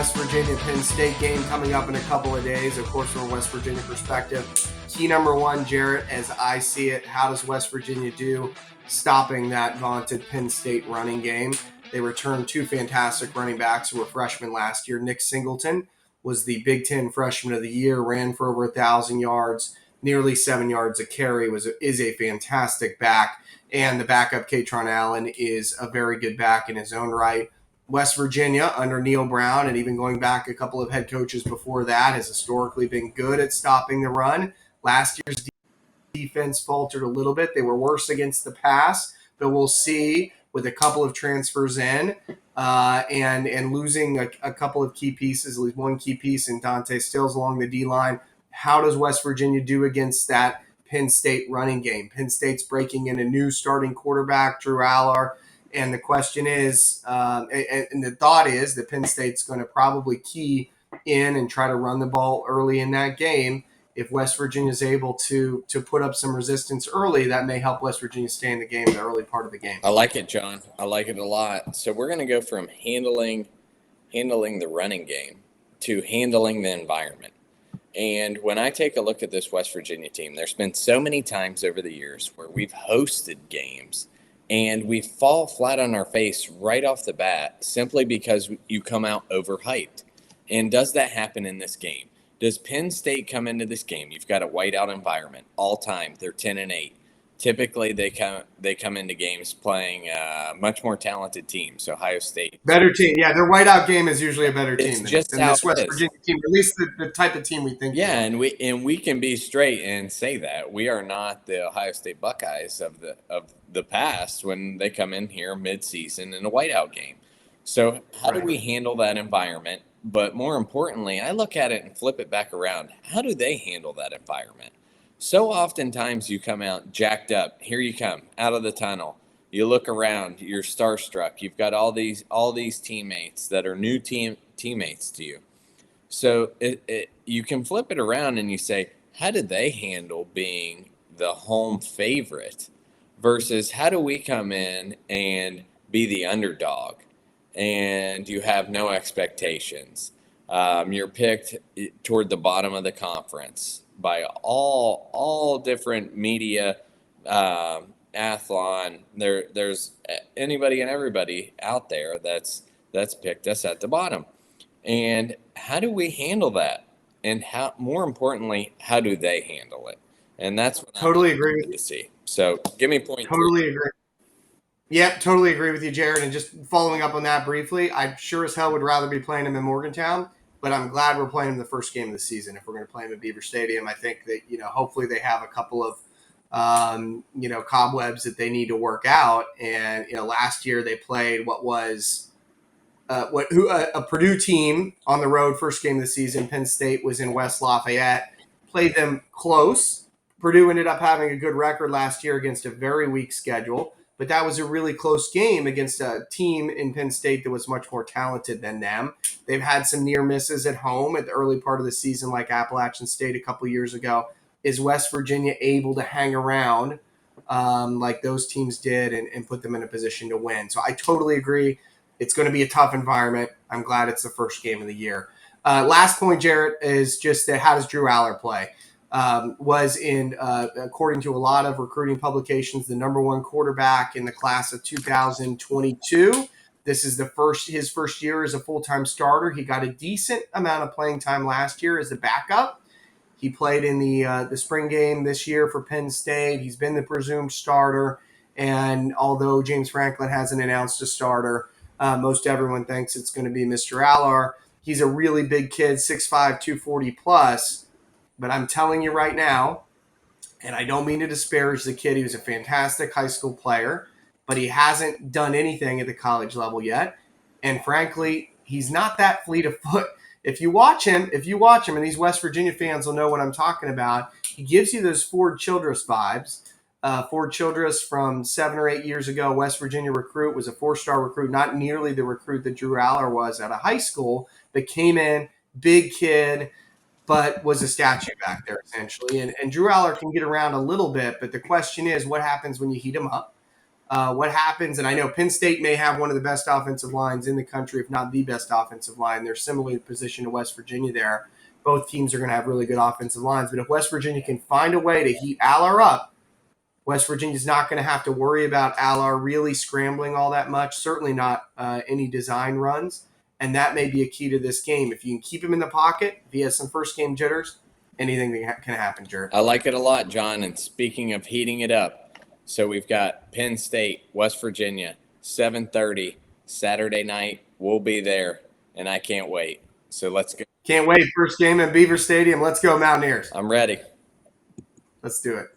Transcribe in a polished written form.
West Virginia-Penn State game coming up in a couple of days, of course, from a West Virginia perspective. Key number one, Jarrett, as I see it, how does West Virginia do stopping that vaunted Penn State running game? They returned two fantastic running backs who were freshmen last year. Nick Singleton was the Big Ten Freshman of the Year, ran for over 1,000 yards, nearly 7 yards a carry, is a fantastic back. And the backup, Katron Allen, is a very good back in his own right. West Virginia, under Neil Brown, and even going back a couple of head coaches before that, has historically been good at stopping the run. Last year's defense faltered a little bit. They were worse against the pass, but we'll see with a couple of transfers in and losing a couple of key pieces, at least one key piece in Dante Stills along the D-line. How does West Virginia do against that Penn State running game? Penn State's breaking in a new starting quarterback, Drew Aller. And the question is, and the thought is that Penn State's going to probably key in and try to run the ball early in that game. If West Virginia is able to put up some resistance early, that may help West Virginia stay in the game, the early part of the game. I like it, John. I like it a lot. So we're going to go from handling the running game to handling the environment. And when I take a look at this West Virginia team, there's been so many times over the years where we've hosted games and we fall flat on our face right off the bat simply because you come out overhyped. And does that happen in this game? Does Penn State come into this game? You've got a whiteout environment all time. They're 10-8. Typically, they come into games playing much more talented teams. Ohio State, better team, yeah. Their whiteout game is usually a better team than this West Virginia team. At least the type of team we think. Yeah, and we can be straight and say that we are not the Ohio State Buckeyes of the past when they come in here mid-season in a whiteout game. So how do we handle that environment? But more importantly, I look at it and flip it back around. How do they handle that environment? So oftentimes you come out jacked up. Here you come out of the tunnel. You look around. You're starstruck. You've got all these teammates that are new teammates to you. So you can flip it around and you say, how did they handle being the home favorite versus how do we come in and be the underdog and you have no expectations? You're picked toward the bottom of the conference by all different media, Athlon. There's anybody and everybody out there that's picked us at the bottom. And how do we handle that? And more importantly, how do they handle it? And that's what totally agree with you. See, so give me point. Totally agree. Yep, totally agree with you, Jared. And just following up on that briefly, I sure as hell would rather be playing him in Morgantown. But I'm glad we're playing them the first game of the season. If we're going to play them at Beaver Stadium, I think that, hopefully they have a couple of, cobwebs that they need to work out. And, last year they played what was a Purdue team on the road, first game of the season. Penn State was in West Lafayette, played them close. Purdue ended up having a good record last year against a very weak schedule. But that was a really close game against a team in Penn State that was much more talented than them. They've had some near misses at home at the early part of the season, like Appalachian State a couple years ago. Is West Virginia able to hang around like those teams did and put them in a position to win? So I totally agree. It's going to be a tough environment. I'm glad it's the first game of the year. Last point, Jarrett, is just that how does Drew Aller play? Was in, according to a lot of recruiting publications, the number one quarterback in the class of 2022. This is his first year as a full-time starter. He got a decent amount of playing time last year as a backup. He played in the spring game this year for Penn State. He's been the presumed starter. And although James Franklin hasn't announced a starter, most everyone thinks it's going to be Mr. Aller. He's a really big kid, 6'5", 240 plus. But I'm telling you right now, and I don't mean to disparage the kid. He was a fantastic high school player, but he hasn't done anything at the college level yet. And frankly, he's not that fleet of foot. If you watch him, and these West Virginia fans will know what I'm talking about, he gives you those Ford Childress vibes. Ford Childress from 7 or 8 years ago, West Virginia recruit, was a 4-star recruit, not nearly the recruit that Drew Aller was at a high school, but came in, big kid, but was a statue back there essentially. And Drew Aller can get around a little bit, but the question is, what happens when you heat him up? What happens? And I know Penn State may have one of the best offensive lines in the country, if not the best offensive line. They're similarly positioned to West Virginia there. Both teams are going to have really good offensive lines. But if West Virginia can find a way to heat Aller up, West Virginia's not going to have to worry about Aller really scrambling all that much, certainly not any design runs. And that may be a key to this game. If you can keep him in the pocket, if he has some first game jitters, anything can happen, Jared. I like it a lot, John. And speaking of heating it up, so we've got Penn State, West Virginia, 7:30 Saturday night. We'll be there, and I can't wait. So let's go. Can't wait. First game at Beaver Stadium. Let's go, Mountaineers. I'm ready. Let's do it.